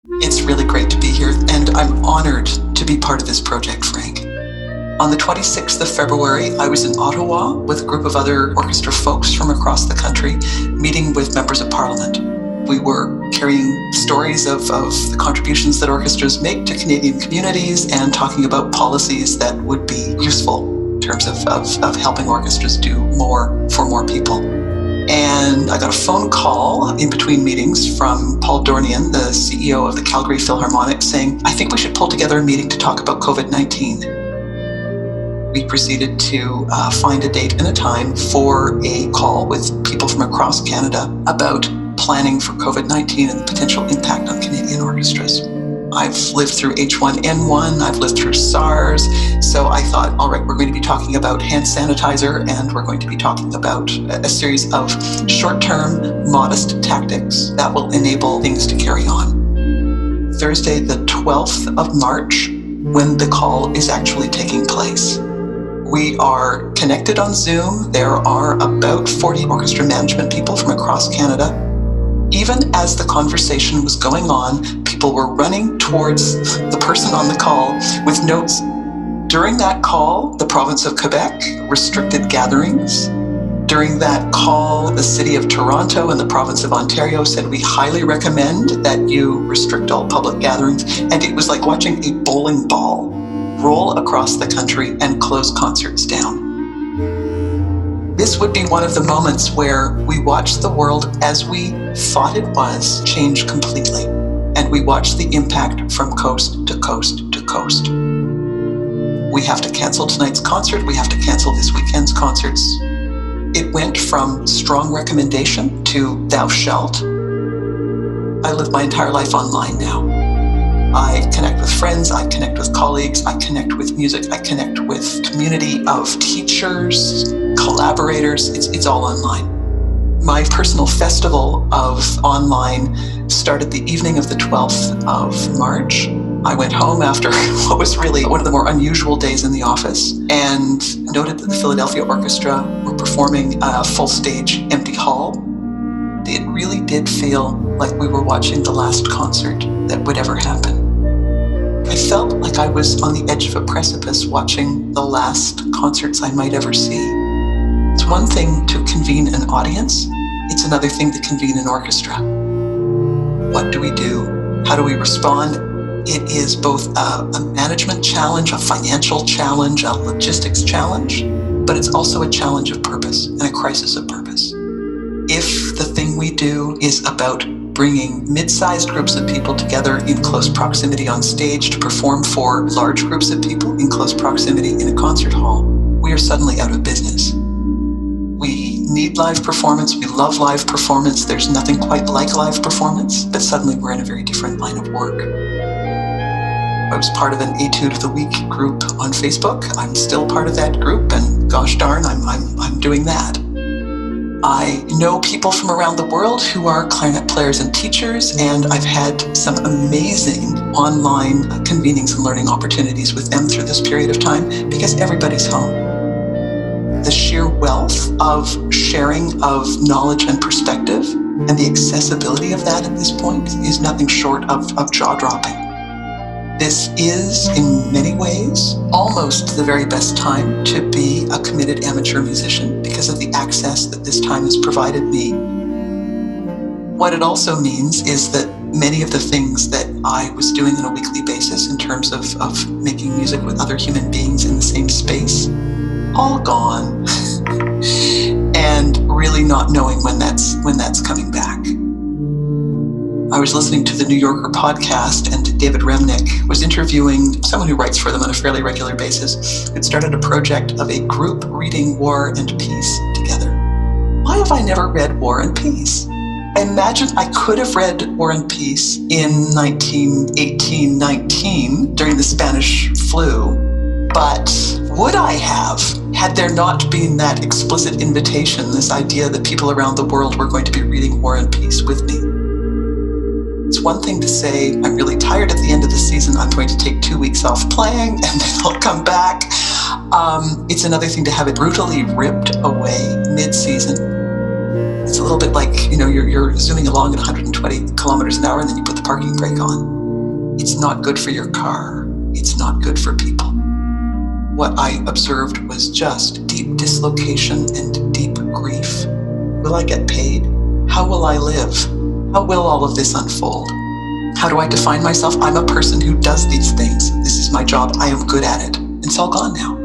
It's really great to be here, and I'm honored to be part of this project, Frank. On the 26th of February, I was in Ottawa with a group of other orchestra folks from across the country, meeting with members of Parliament. We were carrying stories of the contributions that orchestras make to Canadian communities and talking about policies that would be useful in terms of helping orchestras do more for more people. And I got a phone call in between meetings from Paul Dornian, the CEO of the Calgary Philharmonic, saying, I think we should pull together a meeting to talk about COVID-19. We proceeded to find a date and a time for a call with people from across Canada about planning for COVID-19 and the potential impact on Canadian orchestras. I've lived through H1N1, I've lived through SARS, so I thought, all right, we're going to be talking about hand sanitizer, and we're going to be talking about a series of short-term, modest tactics that will enable things to carry on. Thursday, the 12th of March, when the call is actually taking place. We are connected on Zoom. There are about 40 orchestra management people from across Canada. Even as the conversation was going on, people were running towards the person on the call with notes. During that call, the province of Quebec restricted gatherings. During that call, the city of Toronto and the province of Ontario said, we highly recommend that you restrict all public gatherings. And it was like watching a bowling ball roll across the country and close concerts down. This would be one of the moments where we watched the world as we thought it was change completely. And we watched the impact from coast to coast to coast. We have to cancel tonight's concert. We have to cancel this weekend's concerts. It went from strong recommendation to thou shalt. I live my entire life online now. I connect with friends, I connect with colleagues, I connect with music, I connect with community of teachers, collaborators, it's all online. My personal festival of online started the evening of the 12th of March. I went home after what was really one of the more unusual days in the office and noted that the Philadelphia Orchestra were performing a full stage empty hall. It really did feel like we were watching the last concert that would ever happen. I felt like I was on the edge of a precipice watching the last concerts I might ever see. It's one thing to convene an audience, it's another thing to convene an orchestra. What do we do? How do we respond? It is both a management challenge, a financial challenge, a logistics challenge, but it's also a challenge of purpose and a crisis of purpose. If the thing we do is about bringing mid-sized groups of people together in close proximity on stage to perform for large groups of people in close proximity in a concert hall, we are suddenly out of business. We need live performance, we love live performance, there's nothing quite like live performance, but suddenly we're in a very different line of work. I was part of an Etude of the Week group on Facebook. I'm still part of that group, and gosh darn, I'm doing that. I know people from around the world who are clarinet players and teachers, and I've had some amazing online convenings and learning opportunities with them through this period of time because everybody's home. The sheer wealth of sharing of knowledge and perspective and the accessibility of that at this point is nothing short of jaw-dropping. This is, in many ways, almost the very best time to be a committed amateur musician because of the access that this time has provided me. What it also means is that many of the things that I was doing on a weekly basis in terms of making music with other human beings in the same space, all gone, and really not knowing when that's coming back. I was listening to the New Yorker podcast, and David Remnick was interviewing someone who writes for them on a fairly regular basis. It started a project of a group reading War and Peace together. Why have I never read War and Peace? I imagine I could have read War and Peace in 1918-19 during the Spanish flu, but would I have, had there not been that explicit invitation, this idea that people around the world were going to be reading War and Peace with me? It's one thing to say, I'm really tired at the end of the season, I'm going to take 2 weeks off playing and then I'll come back. It's another thing to have it brutally ripped away mid-season. It's a little bit like, you're zooming along at 120 kilometers an hour and then you put the parking brake on. It's not good for your car. It's not good for people. What I observed was just deep dislocation and deep grief. Will I get paid? How will I live? How will all of this unfold? How do I define myself? I'm a person who does these things. This is my job. I am good at it. It's all gone now.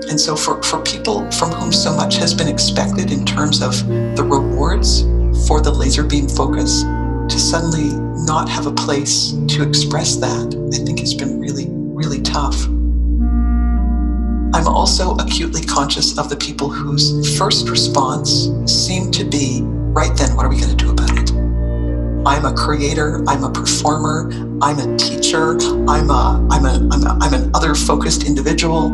And so for people from whom so much has been expected in terms of the rewards for the laser beam focus, to suddenly not have a place to express that, I think has been really, really tough. I'm also acutely conscious of the people whose first response seemed to be, right then, what are we going to do about it? I'm a creator, I'm a performer, I'm a teacher, I'm an other-focused individual.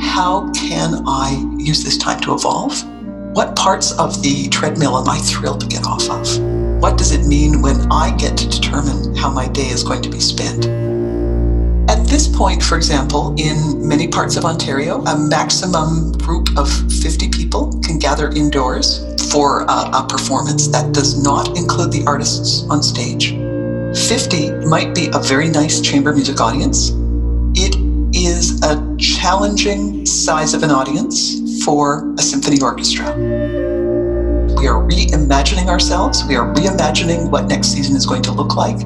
How can I use this time to evolve? What parts of the treadmill am I thrilled to get off of? What does it mean when I get to determine how my day is going to be spent? At this point, for example, in many parts of Ontario, a maximum group of 50 people can gather indoors for a performance. That does not include the artists on stage. 50 might be a very nice chamber music audience. It is a challenging size of an audience for a symphony orchestra. We are reimagining ourselves. We are reimagining what next season is going to look like.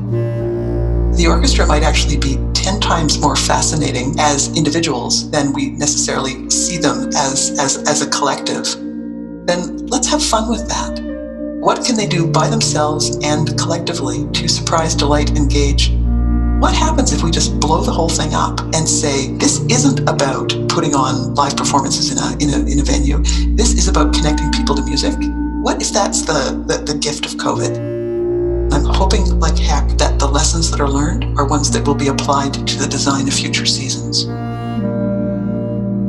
The orchestra might actually be 10 times more fascinating as individuals than we necessarily see them as a collective. Then let's have fun with that. What can they do by themselves and collectively to surprise, delight, engage? What happens if we just blow the whole thing up and say, this isn't about putting on live performances in a venue. This is about connecting people to music. What if that's the gift of COVID? I'm hoping like heck that the lessons that are learned are ones that will be applied to the design of future seasons.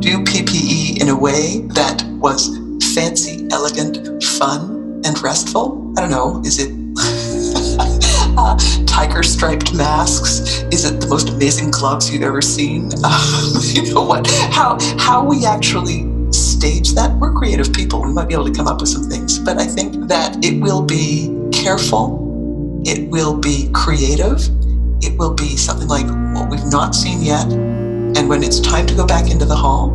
Do PPE in a way that was fancy, elegant, fun, and restful. I don't know, is it tiger striped masks? Is it the most amazing gloves you've ever seen? You know what? How we actually stage that? We're creative people. We might be able to come up with some things, but I think that it will be careful. It will be creative. It will be something like what we've not seen yet. And when it's time to go back into the hall,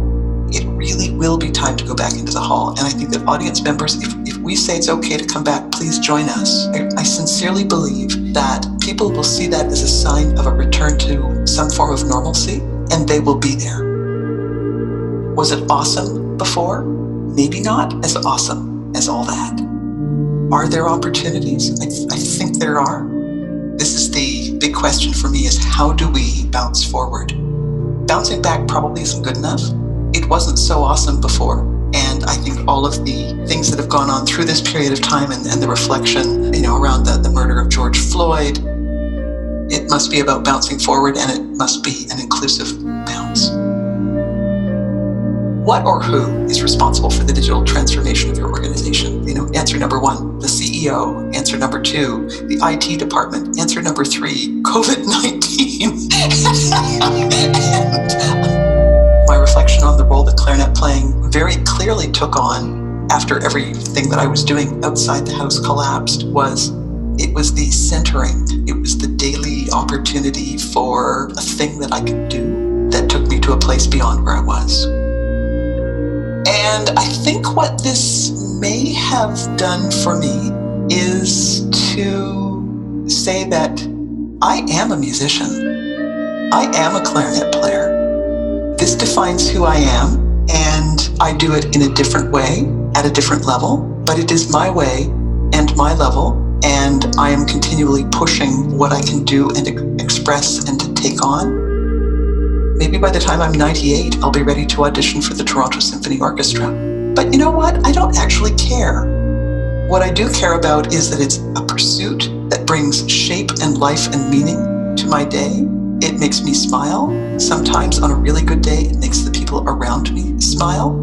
it really will be time to go back into the hall. And I think that audience members, if we say it's okay to come back, please join us. I sincerely believe that people will see that as a sign of a return to some form of normalcy, and they will be there. Was it awesome before? Maybe not as awesome as all that. Are there opportunities? I think there are. This is the big question for me, is how do we bounce forward? Bouncing back probably isn't good enough. It wasn't so awesome before. And I think all of the things that have gone on through this period of time and the reflection, around the murder of George Floyd, it must be about bouncing forward, and it must be an inclusive bounce. What or who is responsible for the digital transformation of your organization? Answer number 1, the CEO. Answer number 2, the IT department. Answer number 3, COVID-19. My reflection on the role that clarinet playing very clearly took on after everything that I was doing outside the house collapsed was the centering. It was the daily opportunity for a thing that I could do that took me to a place beyond where I was. And I think what this may have done for me is to say that I am a musician. I am a clarinet player. This defines who I am, and I do it in a different way, at a different level, but it is my way and my level, and I am continually pushing what I can do and express and to take on. Maybe by the time I'm 98, I'll be ready to audition for the Toronto Symphony Orchestra. But you know what? I don't actually care. What I do care about is that it's a pursuit that brings shape and life and meaning to my day. It makes me smile. Sometimes on a really good day, it makes the people around me smile.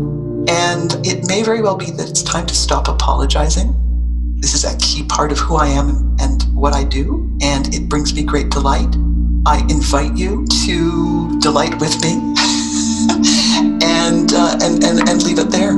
And it may very well be that it's time to stop apologizing. This is a key part of who I am and what I do, and it brings me great delight. I invite you to delight with me and leave it there.